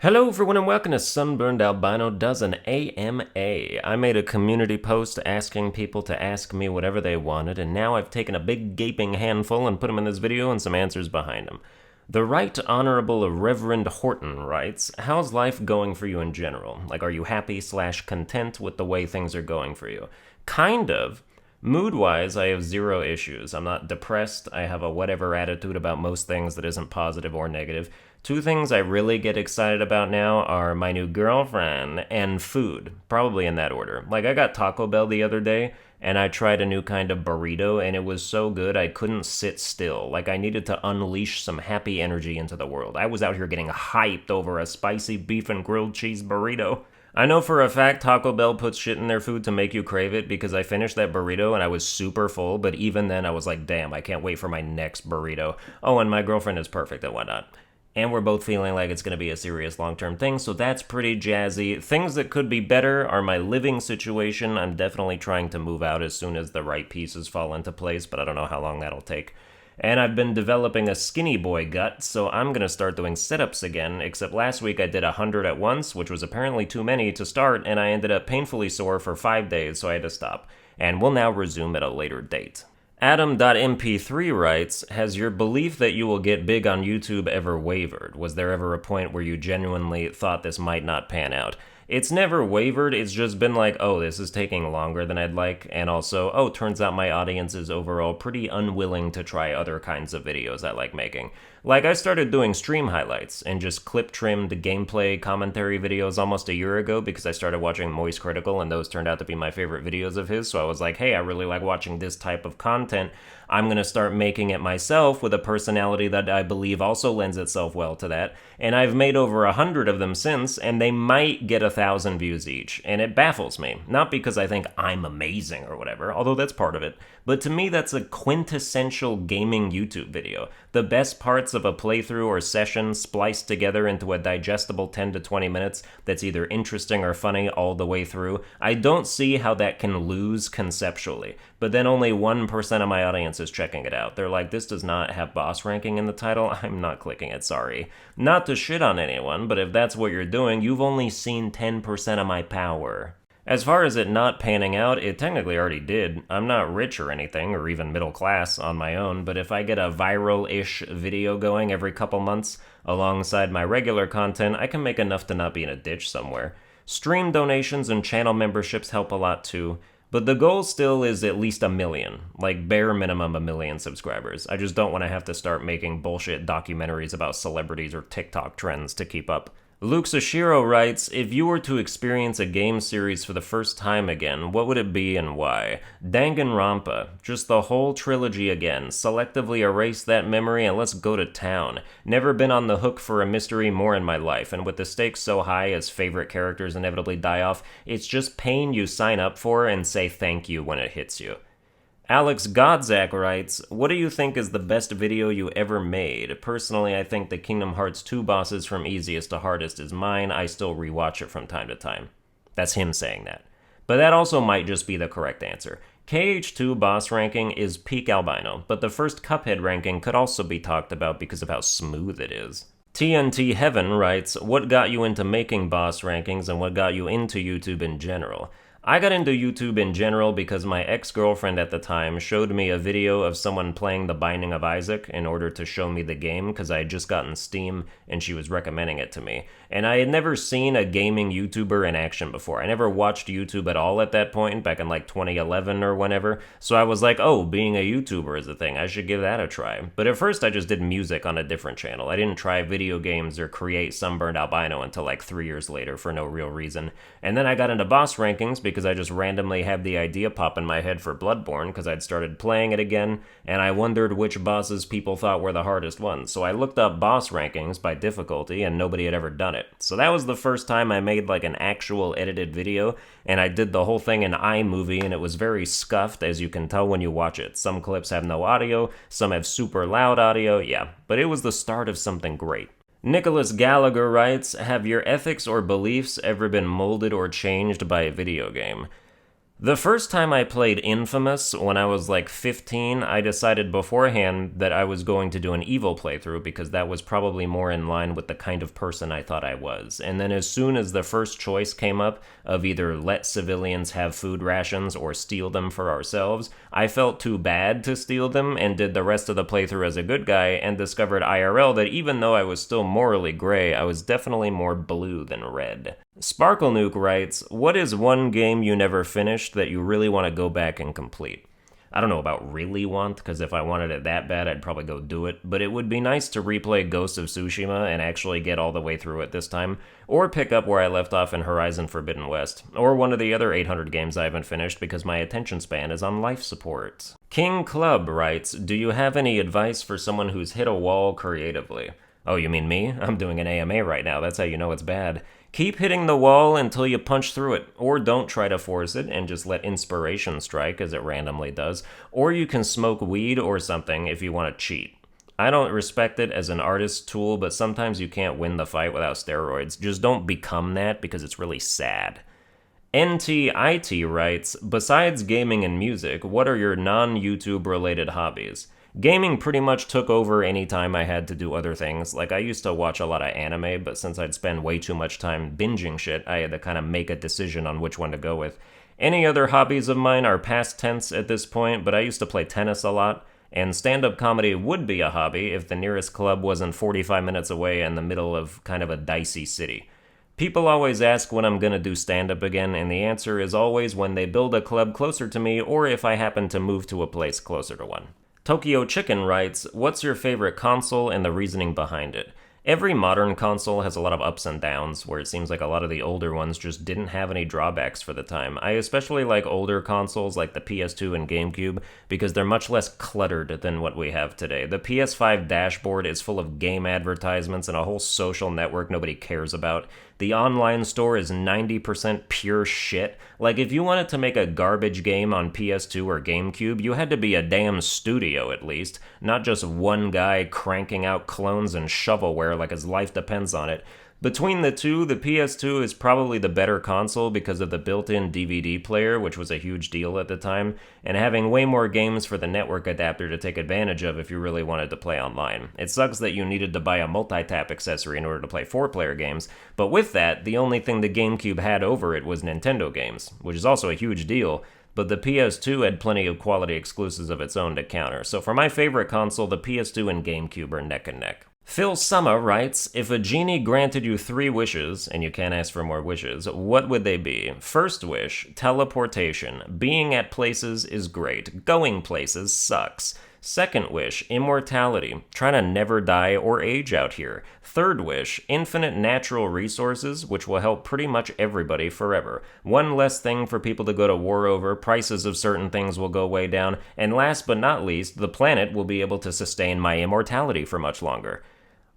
Hello everyone and welcome to Sunburned Albino Does an AMA. I made a community post asking people to ask me whatever they wanted, and now I've taken a big gaping handful and put them in this video and some answers behind them. The Right Honorable Reverend Horton writes, how's life going for you in general? Like, are you happy/content with the way things are going for you? Kind of. Mood-wise, I have zero issues. I'm not depressed. I have a whatever attitude about most things that isn't positive or negative. Two things I really get excited about now are my new girlfriend and food, probably in that order. Like, I got Taco Bell the other day, and I tried a new kind of burrito, and it was so good I couldn't sit still. Like, I needed to unleash some happy energy into the world. I was out here getting hyped over a spicy beef and grilled cheese burrito. I know for a fact Taco Bell puts shit in their food to make you crave it because I finished that burrito and I was super full, but even then I was like, damn, I can't wait for my next burrito. Oh, and my girlfriend is perfect and whatnot. And we're both feeling like it's going to be a serious long-term thing, so that's pretty jazzy. Things that could be better are my living situation. I'm definitely trying to move out as soon as the right pieces fall into place, but I don't know how long that'll take. And I've been developing a skinny boy gut, so I'm going to start doing sit-ups again, except last week I did 100 at once, which was apparently too many to start, and I ended up painfully sore for 5 days, so I had to stop. And we'll now resume at a later date. Adam.mp3 writes, has your belief that you will get big on YouTube ever wavered? Was there ever a point where you genuinely thought this might not pan out? It's never wavered, it's just been like, oh, this is taking longer than I'd like, and also, oh, turns out my audience is overall pretty unwilling to try other kinds of videos I like making. Like, I started doing stream highlights and just clip-trimmed gameplay commentary videos almost a year ago because I started watching Moist Critical and those turned out to be my favorite videos of his, so I was like, hey, I really like watching this type of content. I'm gonna start making it myself with a personality that I believe also lends itself well to that, and I've made over 100 of them since, and they might get 1,000 views each, and it baffles me. Not because I think I'm amazing or whatever, although that's part of it, but to me that's a quintessential gaming YouTube video. The best parts of a playthrough or session spliced together into a digestible 10 to 20 minutes that's either interesting or funny all the way through. I don't see how that can lose conceptually, but then only 1% of my audience is checking it out. They're like, this does not have boss ranking in the title. I'm not clicking it, sorry. Not to shit on anyone, but if that's what you're doing, you've only seen 10% of my power. As far as it not panning out, it technically already did. I'm not rich or anything, or even middle class on my own, but if I get a viral-ish video going every couple months alongside my regular content, I can make enough to not be in a ditch somewhere. Stream donations and channel memberships help a lot too, but the goal still is at least 1 million, like bare minimum 1 million subscribers. I just don't want to have to start making bullshit documentaries about celebrities or TikTok trends to keep up. Luke Sashiro writes, if you were to experience a game series for the first time again, what would it be and why? Danganronpa. Just the whole trilogy again. Selectively erase that memory and let's go to town. Never been on the hook for a mystery more in my life, and with the stakes so high as favorite characters inevitably die off, it's just pain you sign up for and say thank you when it hits you. Alex Godzak writes, what do you think is the best video you ever made? Personally, I think the Kingdom Hearts 2 bosses from easiest to hardest is mine. I still rewatch it from time to time. That's him saying that. But that also might just be the correct answer. KH2 boss ranking is peak Albino, but the first Cuphead ranking could also be talked about because of how smooth it is. TNT Heaven writes, what got you into making boss rankings and what got you into YouTube in general? I got into YouTube in general because my ex-girlfriend at the time showed me a video of someone playing The Binding of Isaac in order to show me the game because I had just gotten Steam and she was recommending it to me. And I had never seen a gaming YouTuber in action before. I never watched YouTube at all at that point, back in like 2011 or whenever, so I was like, oh, being a YouTuber is a thing, I should give that a try. But at first I just did music on a different channel. I didn't try video games or create Sunburned Albino until like 3 years later for no real reason. And then I got into boss rankings because I just randomly had the idea pop in my head for Bloodborne because I'd started playing it again, and I wondered which bosses people thought were the hardest ones. So I looked up boss rankings by difficulty, and nobody had ever done it. So that was the first time I made like an actual edited video, and I did the whole thing in iMovie, and it was very scuffed, as you can tell when you watch it. Some clips have no audio, some have super loud audio, yeah, but it was the start of something great. Nicholas Gallagher writes, have your ethics or beliefs ever been molded or changed by a video game? The first time I played Infamous, when I was like 15, I decided beforehand that I was going to do an evil playthrough because that was probably more in line with the kind of person I thought I was. And then as soon as the first choice came up of either let civilians have food rations or steal them for ourselves, I felt too bad to steal them and did the rest of the playthrough as a good guy and discovered IRL that even though I was still morally gray, I was definitely more blue than red. Sparkle Nuke writes, what is one game you never finished that you really want to go back and complete? I don't know about really want, because if I wanted it that bad, I'd probably go do it, but it would be nice to replay Ghost of Tsushima and actually get all the way through it this time, or pick up where I left off in Horizon Forbidden West, or one of the other 800 games I haven't finished because my attention span is on life support. King Club writes, do you have any advice for someone who's hit a wall creatively? Oh, you mean me? I'm doing an AMA right now, that's how you know it's bad. Keep hitting the wall until you punch through it, or don't try to force it and just let inspiration strike as it randomly does, or you can smoke weed or something if you want to cheat. I don't respect it as an artist's tool, but sometimes you can't win the fight without steroids. Just don't become that because it's really sad. NTIT writes, besides gaming and music, what are your non-YouTube related hobbies? Gaming pretty much took over any time I had to do other things. Like, I used to watch a lot of anime, but since I'd spend way too much time binging shit, I had to kind of make a decision on which one to go with. Any other hobbies of mine are past tense at this point, but I used to play tennis a lot, and stand-up comedy would be a hobby if the nearest club wasn't 45 minutes away in the middle of kind of a dicey city. People always ask when I'm gonna do stand-up again, and the answer is always when they build a club closer to me or if I happen to move to a place closer to one. Tokyo Chicken writes, what's your favorite console and the reasoning behind it? Every modern console has a lot of ups and downs, where it seems like a lot of the older ones just didn't have any drawbacks for the time. I especially like older consoles like the PS2 and GameCube because they're much less cluttered than what we have today. The PS5 dashboard is full of game advertisements and a whole social network nobody cares about. The online store is 90% pure shit. Like, if you wanted to make a garbage game on PS2 or GameCube, you had to be a damn studio at least, not just one guy cranking out clones and shovelware like his life depends on it. Between the two, the PS2 is probably the better console because of the built-in DVD player, which was a huge deal at the time, and having way more games for the network adapter to take advantage of if you really wanted to play online. It sucks that you needed to buy a multi-tap accessory in order to play 4-player games, but with that, the only thing the GameCube had over it was Nintendo games, which is also a huge deal, but the PS2 had plenty of quality exclusives of its own to counter. So for my favorite console, the PS2 and GameCube are neck and neck. Phil Summer writes, if a genie granted you 3 wishes, and you can't ask for more wishes, what would they be? First wish, teleportation. Being at places is great. Going places sucks. Second wish, immortality. Try to never die or age out here. Third wish, infinite natural resources, which will help pretty much everybody forever. One less thing for people to go to war over, prices of certain things will go way down, and last but not least, the planet will be able to sustain my immortality for much longer.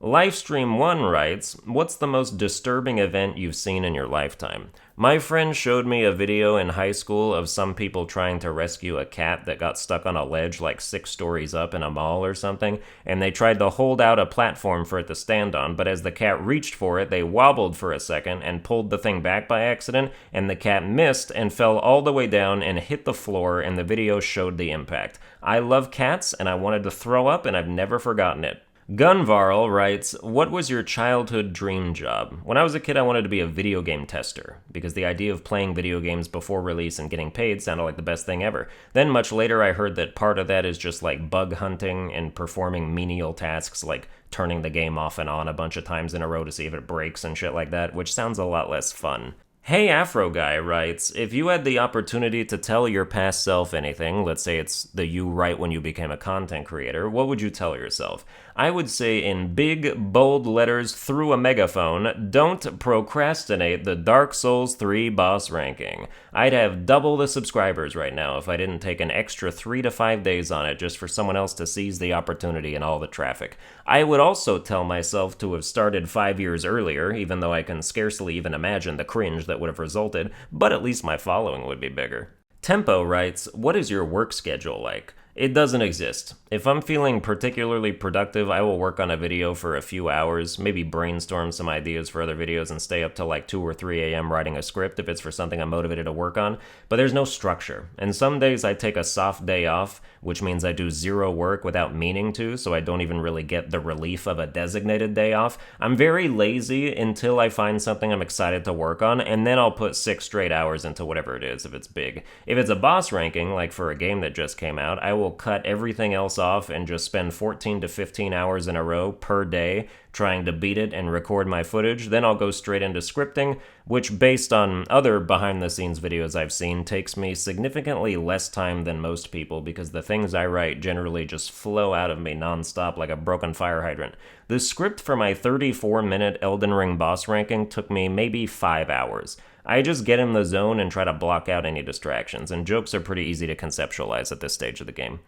Livestream1 writes, what's the most disturbing event you've seen in your lifetime? My friend showed me a video in high school of some people trying to rescue a cat that got stuck on a ledge like 6 stories up in a mall or something, and they tried to hold out a platform for it to stand on, but as the cat reached for it, they wobbled for a second and pulled the thing back by accident, and the cat missed and fell all the way down and hit the floor, and the video showed the impact. I love cats, and I wanted to throw up, and I've never forgotten it. Gunvarl writes, what was your childhood dream job? When I was a kid, I wanted to be a video game tester, because the idea of playing video games before release and getting paid sounded like the best thing ever. Then much later, I heard that part of that is just like bug hunting and performing menial tasks like turning the game off and on a bunch of times in a row to see if it breaks and shit like that, which sounds a lot less fun. Hey Afro Guy writes, if you had the opportunity to tell your past self anything, let's say it's the you right when you became a content creator, what would you tell yourself? I would say in big, bold letters through a megaphone, don't procrastinate the Dark Souls 3 boss ranking. I'd have double the subscribers right now if I didn't take an extra 3 to 5 days on it just for someone else to seize the opportunity and all the traffic. I would also tell myself to have started 5 years earlier, even though I can scarcely even imagine the cringe that would have resulted, but at least my following would be bigger. Tempo writes, what is your work schedule like? It doesn't exist. If I'm feeling particularly productive, I will work on a video for a few hours, maybe brainstorm some ideas for other videos and stay up till like 2 or 3 a.m. writing a script if it's for something I'm motivated to work on, but there's no structure. And some days I take a soft day off, which means I do zero work without meaning to, so I don't even really get the relief of a designated day off. I'm very lazy until I find something I'm excited to work on, and then I'll put 6 straight hours into whatever it is if it's big. If it's a boss ranking, like for a game that just came out, I will cut everything else off and just spend 14 to 15 hours in a row per day trying to beat it and record my footage. Then I'll go straight into scripting, which based on other behind-the-scenes videos I've seen takes me significantly less time than most people because the things I write generally just flow out of me nonstop like a broken fire hydrant. The script for my 34-minute Elden Ring boss ranking took me maybe 5 hours. I just get in the zone and try to block out any distractions, and jokes are pretty easy to conceptualize at this stage of the game.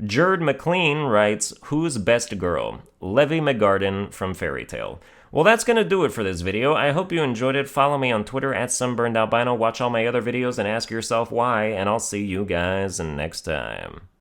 Jerd McLean writes, "Who's best girl? Levy McGarden from Fairy Tale." Well, that's going to do it for this video. I hope you enjoyed it. Follow me on Twitter at Sunburned Albino. Watch all my other videos and ask yourself why, and I'll see you guys next time.